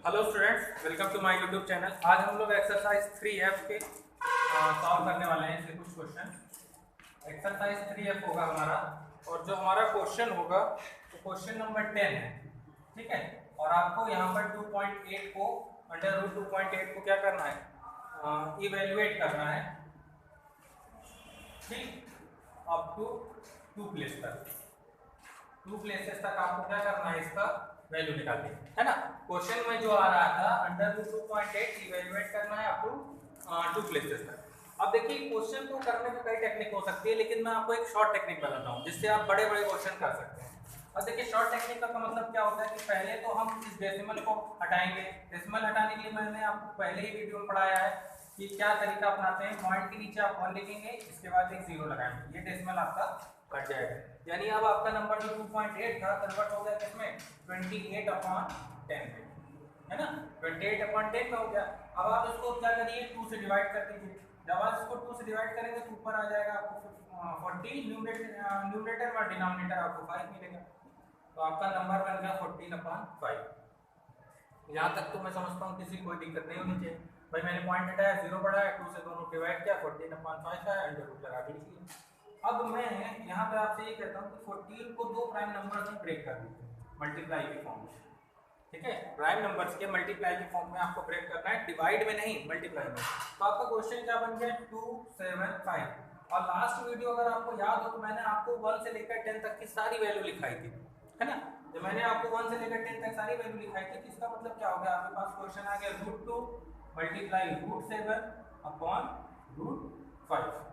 Hello students, welcome to my YouTube channel. आज हम लोग एक्सरसाइज 3F के सॉल्व करने वाले हैं। इसके कुछ क्वेश्चन एक्सरसाइज 3F होगा हमारा, और जो हमारा क्वेश्चन होगा वो क्वेश्चन नंबर 10 है। ठीक है, और आपको यहाँ पर 2.8 को अंडर रूट 2.8 को क्या करना है, इवेल्युएट करना है। ठीक, अप टू 2 प्लेस तक, 2 प्लेसेस तक आपको क्या करना है, इसका वैल्यू निकालनी है ना। क्वेश्चन में जो आ रहा था अंडर रूट 2.8 इवेल्युएट करना है अप टू 2 प्लेसेस तक। अब देखिए, क्वेश्चन को करने में कई टेक्निक हो सकती है, लेकिन मैं आपको एक शॉर्ट टेक्निक बताता हूँ जिससे आप बड़े बड़े क्वेश्चन कर सकते हैं। अब देखिए, शॉर्ट टेक्निक का मतलब क्या होता है कि पहले तो हम इस डेसिमल को हटाएंगे। डेसिमल हटाने के लिए मैंने आपको पहले ही वीडियो में पढ़ाया है कि क्या तरीका अपनाते हैं। पॉइंट के नीचे आप 1 लिखेंगे, इसके बाद एक 0 लगाएंगे, ये डेसिमल आपका कट जाएगा। यानी अब आपका नंबर जो 2.8 था कन्वर्ट हो गया किसमें, 28/10 में, है ना। 28/10 में हो गया। अब आप इसको क्या करिए, 2 से डिवाइड कर दीजिए। जब आप इसको 2 से डिवाइड करेंगे तो ऊपर आ जाएगा आपको 40, न्यूमरेटर और डिनोमिनेटर आपको 5 मिलेगा। तो आपका नंबर बन गया 14/5। यहाँ तक तो मैं समझता हूँ किसी कोई दिक्कत नहीं होनी चाहिए। भाई मैंने पॉइंट हटाया, 0 बढ़ाया, 2 से दोनों डिवाइड किया, 14/5 का अंडर रूट लगा दीजिए। अब मैं यहाँ पे आपसे ये कहता हूँ कि 14 को 2 प्राइम नंबर्स में ब्रेक कर दीजिए, मल्टीप्लाई के फॉर्म में। ठीक है, प्राइम नंबर्स के मल्टीप्लाई के फॉर्म में आपको ब्रेक करना है, डिवाइड में नहीं, मल्टीप्लाई में। तो आपका क्वेश्चन क्या बन गया, 275। और लास्ट वीडियो अगर आपको याद हो तो मैंने आपको 1 से लेकर 10 तक की सारी वैल्यू लिखाई थी, है ना। जब मैंने आपको 1 से लेकर 10 तक सारी वैल्यू लिखाई थी, तो इसका मतलब क्या हो गया, आपके पास क्वेश्चन आ गया √2 मल्टीप्लाई √7/√5।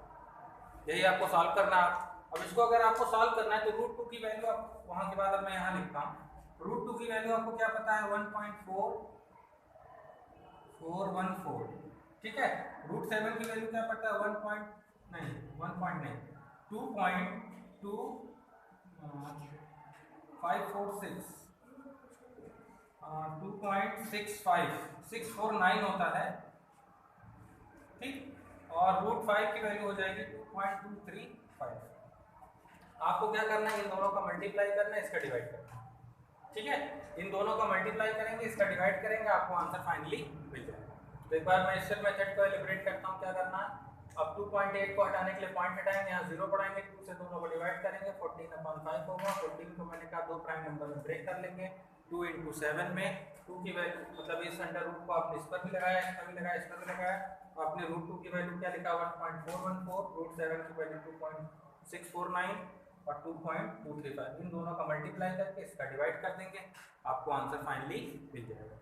यही आपको सॉल्व करना है। अब इसको अगर आपको सॉल्व करना है तो √2 की वैल्यू आप वहां के बाद अब मैं यहाँ लिखता हूँ। √2 की वैल्यू आपको क्या पता है, 1.4414। ठीक है, √7 की वैल्यू क्या पता है, 1 नहीं 2.2546 2.65649 होता है। ठीक, और √5 की वैल्यू हो जाएगी 2.235। आपको क्या करना है, इन दोनों का मल्टीप्लाई करना है, इसका डिवाइड करना है। ठीक है, इन दोनों का मल्टीप्लाई करेंगे, इसका डिवाइड करेंगे, आपको आंसर फाइनली मिल जाएगा। तो एक बार मैं इससे मेथड को एलिब्रेट करता हूँ। क्या करना है, अब 2.8 को हटाने के लिए पॉइंट हटाएंगे, यहाँ 0 बढ़ाएंगे, 2 से दोनों को डिवाइड करेंगे, 14/5 होगा। 14 को मैंने कहा 2 प्राइम नंबर में ब्रेक कर लेंगे, 2 × 7 में 2 की वैल्यू मतलब इस अंडर रूट को आपने इस पर भी लगाया, इस पर भी लगाया, इस पर भी लगाया। आपने √2 की वैल्यू क्या लिखा, 1.414, √7 की वैल्यू 2.649 और 2.235। इन दोनों का मल्टीप्लाई करके इसका डिवाइड कर देंगे, आपको आंसर फाइनली मिल जाएगा।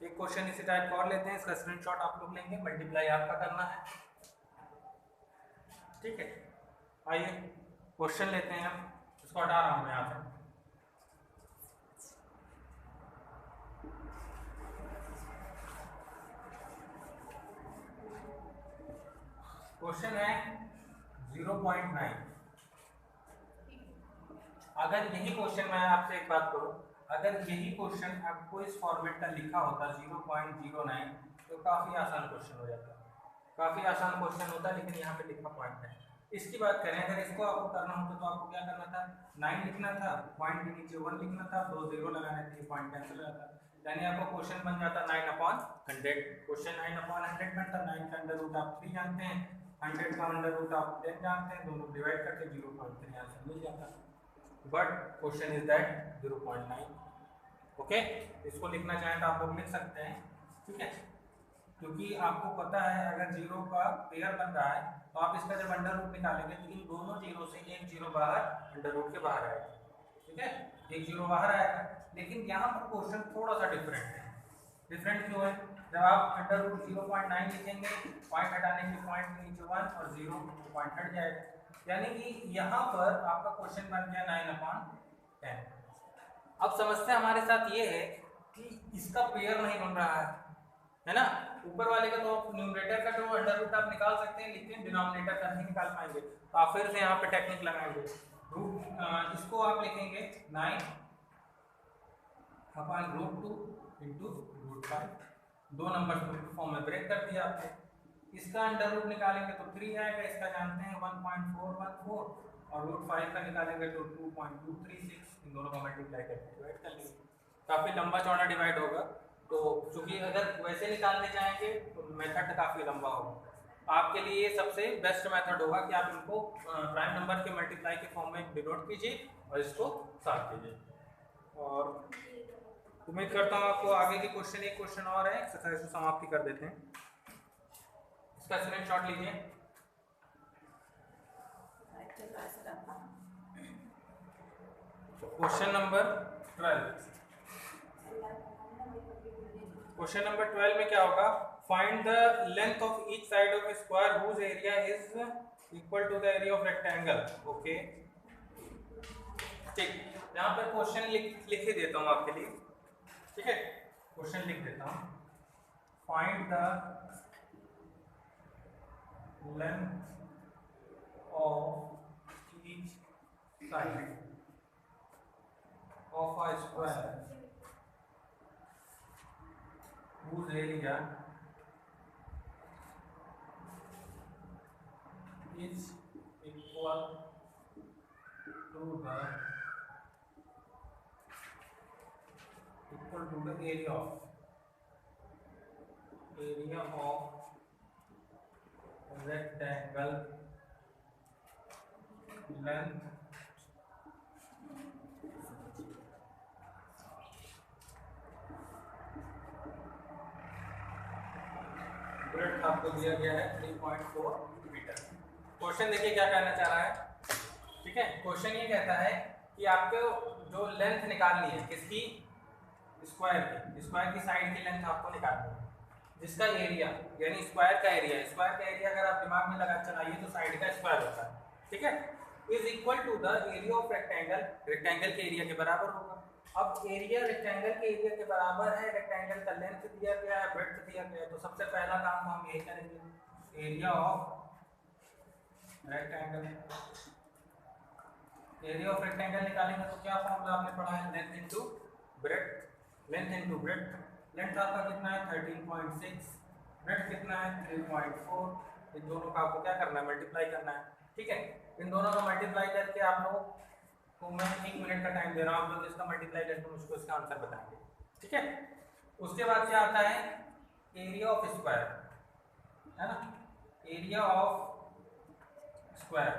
एक क्वेश्चन इसी टाइप का और लेते हैं, इसका स्क्रीनशॉट आप लोग लेंगे, मल्टीप्लाई आपका करना है। ठीक है, आइए क्वेश्चन लेते हैं। हम इसको हटा रहा हूँ मैं यहाँ से। क्वेश्चन है 0.9। अगर यही क्वेश्चन, मैं आपसे एक बात करूं, अगर यही क्वेश्चन आपको इस फॉर्मेट का लिखा होता 0.09 तो काफ़ी आसान क्वेश्चन हो जाता, काफ़ी आसान क्वेश्चन होता, लेकिन यहाँ पे लिखा पॉइंट है। इसकी बात करें, अगर इसको आपको करना होता तो आपको क्या करना था, 9 लिखना था, पॉइंट के नीचे 1 लिखना था, 2 0 लगाने थे, पॉइंट कैंसिल हो जाता, यानी आपका क्वेश्चन बन जाता 9/100। क्वेश्चन 9/100 बनता। 9 का अंडर रूट आप 3 जानते हैं, 100 का अंडर रूट आप 10 जानते हैं, दोनों डिवाइड करके 0.3 आंसर मिल जाता। But question is that 0.9। Okay, इसको लिखना चाहें तो आप लोग लिख सकते हैं। ठीक है, क्योंकि आपको पता है अगर 0 का पेयर बन रहा है तो आप इसका जब अंडर रूट निकालेंगे तो इन दोनों 0 से एक 0 बाहर अंडर रूट के बाहर आएगा। ठीक है, एक 0 बाहर आएगा, लेकिन यहाँ पर क्वेश्चन थोड़ा सा डिफरेंट है। डिफरेंट क्यों है, जब आप अंडर रूट 0.9 लिखेंगे, पॉइंट हटाने के लिए पॉइंट के नीचे 1 और 0 पॉइंट हट जाएगा, यानी कि यहाँ पर आपका क्वेश्चन बन गया 9/10। अब समस्या हमारे साथ ये है कि इसका पेयर नहीं बन रहा है ना। ऊपर वाले का तो न्यूमरेटर का जो अंडर रूट आप निकाल सकते हैं, लेकिन डिनोमिनेटर का नहीं निकाल पाएंगे, तो आप फिर से यहाँ पे टेक्निक लगाएंगे। इसको आप लिखेंगे 9/√2 × √5। 2 नंबर फॉर्म में ब्रेक कर दिया आपने। इसका अंडर रूट निकालेंगे तो 3 आएगा, इसका जानते हैं 1.414, और √5 का निकालेंगे तो 2.236। इन दोनों का मल्टीप्लाई करके डिवाइड कर लेंगे, काफ़ी लंबा चौड़ा डिवाइड होगा, तो चूंकि अगर वैसे निकालने जाएंगे तो मेथड काफ़ी लंबा होगा। आपके लिए सबसे बेस्ट मेथड होगा कि आप इनको प्राइम नंबर के मल्टीप्लाई के फॉर्म में डिनोट कीजिए और इसको सॉल्व कीजिए। और उम्मीद करता हूँ आपको आगे के क्वेश्चन, एक क्वेश्चन और है, एक्सरसाइज को समाप्ति कर देते हैं। इसका स्क्रीनशॉट लीजिए। Question number 12। क्वेश्चन नंबर 12 में क्या होगा? Find the length of each side of a square whose area is equal to the area of rectangle. Okay, ठीक, यहाँ पे क्वेश्चन लिख ही देता हूँ आपके लिए, ठीक है? क्वेश्चन लिख देता हूँ। Find the length of each side of a square whose area is equal to the area of rectangle length breadth आपको दिया गया है 3.4 मीटर। क्वेश्चन देखिए क्या कहना चाह रहा है, ठीक है? क्वेश्चन ये कहता है कि आपको जो लेंथ निकालनी है किसकी, स्क्वायर की साइड की लेंथ आपको निकालनी है, जिसका एरिया यानी स्क्वायर का एरिया अगर आप दिमाग में लगा चलाइए तो साइड का स्क्वायर होता है, ठीक है? Is equal to the area of rectangle, rectangle के एरिया के बराबर होगा। अब एरिया रेक्टेंगल के एरिया के बराबर है, रेक्टेंगल का लेंथ दिया गया है, ब्रेड्थ दिया गया है, तो सबसे पहला काम हम यही करेंगे, एरिया ऑफ रेक्टेंगल निकालेंगे। तो क्या फॉर्मूला आपने पढ़ा है? Length into breadth. लेंथ आपका कितना है? 13.6, ब्रेड्थ कितना है? 3.4। इन दोनों का आपको क्या करना है? मल्टीप्लाई करना है, ठीक है? इन दोनों का मल्टीप्लाई करके आप लोग तो मैं 1 मिनट का टाइम दे रहा हूँ, आप लोग इसका मल्टीप्लाई करके मुझको इसका आंसर बताएंगे, ठीक है? उसके बाद क्या आता है? एरिया ऑफ स्क्वायर, है ना? एरिया ऑफ स्क्वायर,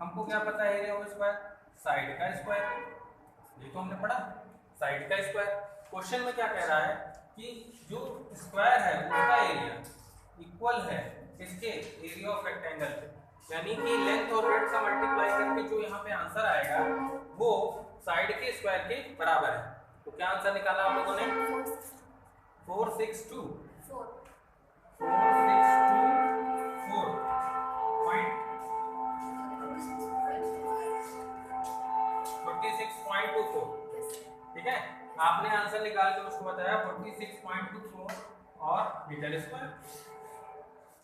हमको क्या पता है? एरिया ऑफ स्क्वायर साइड का स्क्वायर, ये तो हमने पढ़ा, साइड का स्क्वायर। क्वेश्चन में क्या कह रहा है कि जो स्क्वायर है उसका एरिया इक्वल है किसके? एरिया ऑफ रेक्टेंगल के, यानी कि लेंथ और ब्रेड्थ का मल्टीप्लाई करके जो यहाँ पे आंसर आएगा वो साइड के स्क्वायर के बराबर है। तो क्या आंसर निकाला आप लोगों ने? 462 46.24, ठीक है? आपने आंसर निकाल के मुझको बताया 46.24 और मीटर स्क्वायर,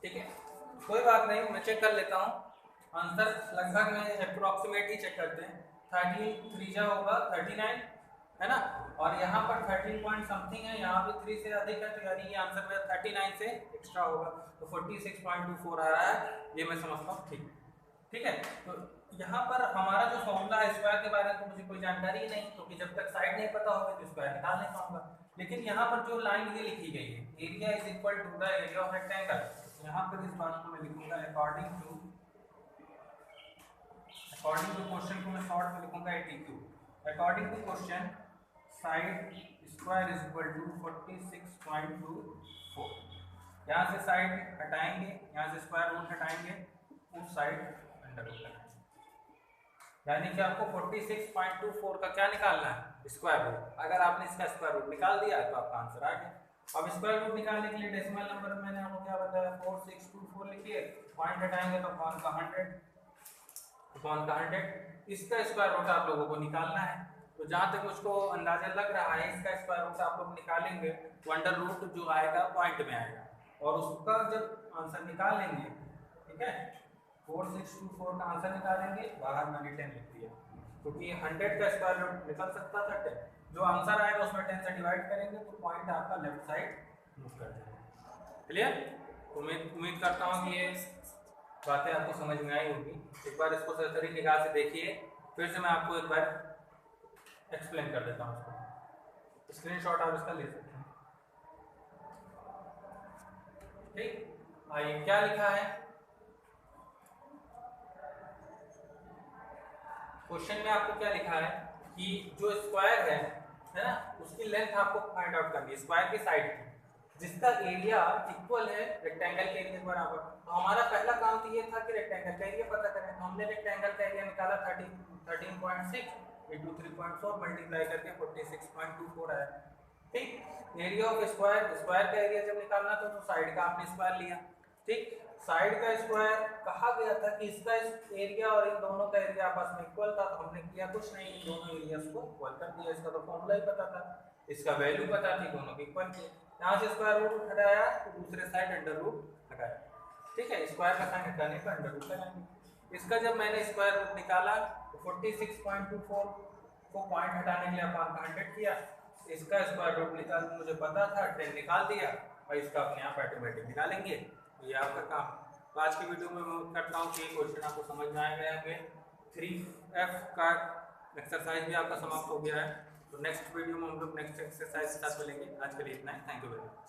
ठीक है? कोई बात नहीं, मैं चेक कर लेता हूँ आंसर, लगभग में अप्रोक्सीमेट ही चेक करते हैं। 13 3 जा होगा 39, है ना? और यहाँ पर 13 पॉइंट समथिंग है, यहाँ भी 3 से अधिक है, तो यानी ये आंसर मेरा 39 से एक्स्ट्रा होगा, तो 46.24 आ रहा है, ये मैं समझता हूँ, ठीक है? तो यहाँ पर हमारा जो फॉर्मूला है स्क्वायर के बारे में तो मुझे कोई जानकारी ही नहीं, क्योंकि जब तक साइड नहीं पता होगा तो स्क्वायर निकाल नहीं पाऊंगा। लेकिन यहाँ पर जो लाइन ये लिखी गई है, area is equal to the area of rectangle, यहाँ पर इस बात को मैं लिखूंगा अकॉर्डिंग टू क्वेश्चन को मैं शॉर्ट में लिखूंगा ATQ। According to question side square is equal to 46.24। यहाँ से साइड हटाएंगे, यहाँ से स्क्वायर रूट हटाएंगे, उस साइड अंडर रूट लगाएंगे, यानी कि आपको 46.24 का क्या निकालना है? Square root. अगर आपने इसका स्क्वायर रूट निकाल दिया तो आपका आंसर आ गया। अब स्क्वायर रूट निकालने के लिए डेसिमल नंबर मैंने आपको क्या बताया? 4624 लिखिए, पॉइंट हटाएंगे तो अपॉन का 100, इसका स्क्वायर रूट आप लोगों को निकालना है। तो जहाँ तक मुझको अंदाजा लग रहा है इसका स्क्वायर रूट आप लोग निकालेंगे तो अंडर रूट जो आएगा पॉइंट में आएगा, और उसका जब आंसर निकाल लेंगे, ठीक है, 4624 का आंसर निकालेंगे, बाहर मैंने 10 लिख दिया, क्योंकि 100 का स्क्वायर रूट निकल सकता था 10, जो आंसर आएगा उसमें 10 से डिवाइड करेंगे तो पॉइंट आपका लेफ्ट साइड मूव कर जाएगा। क्लियर? उम्मीद करता हूँ कि ये बातें आपको समझ में आई होगी। एक बार इसको सरसरी निगाह से देखिए, फिर से मैं आपको एक बार एक्सप्लेन कर देता हूँ उसको। स्क्रीनशॉट आप इसका ले सकते हैं। ठीक, आइए क्या लिखा है क्वेश्चन में, आपको क्या लिखा है कि जो स्क्वायर है ना, उसकी लेंथ आपको फाइंड आउट करनी है, स्क्वायर की साइड की, जिसका एरिया इक्वल है रेक्टेंगल के एरिया के बराबर। तो हमारा पहला काम तो ये था कि रेक्टेंगल का एरिया पता करें, तो हमने रेक्टेंगल का एरिया निकाला 13.6 इंटू 3.4 मल्टीप्लाई करके 46.24 आया। ठीक, एरिया ऑफ स्क्वायर, स्क्वायर का एरिया जब निकालना तो साइड का आपने स्क्वायर लिया। ठीक, साइड का स्क्वायर कहा गया था कि इसका एरिया और इन दोनों का एरिया आपस में इक्वल था, तो हमने किया कुछ नहीं, इन दोनों एरियाज को इक्वल कर दिया। इसका तो फॉर्मूला ही पता था, इसका वैल्यू पता थी, दोनों की इक्वल किए। यहाँ से स्क्वायर रूट हटाया तो दूसरे साइड अंडर रूट हटाया। ठीक है, स्क्वायर का साइन हटाने पर अंडर रूट लगाएंगे। इसका जब मैंने स्क्वायर रूट निकाला तो 46.24 को पॉइंट हटाने के लिए अपान का 100 किया, इसका स्क्वायर रूट निकाल, मुझे पता था 10 निकाल दिया, और इसका अपने आप ऑटोमेटिक निकालेंगे। तो ये आपका काम। तो आज की वीडियो में मैं करता हूँ कि क्वेश्चन आपको समझ में आए गए होंगे। 3F का एक्सरसाइज भी आपका समाप्त हो गया है। तो नेक्स्ट वीडियो में हम लोग नेक्स्ट एक्सरसाइज के साथ मिलेंगे। आज के लिए इतना है, थैंक यू वेरी मच।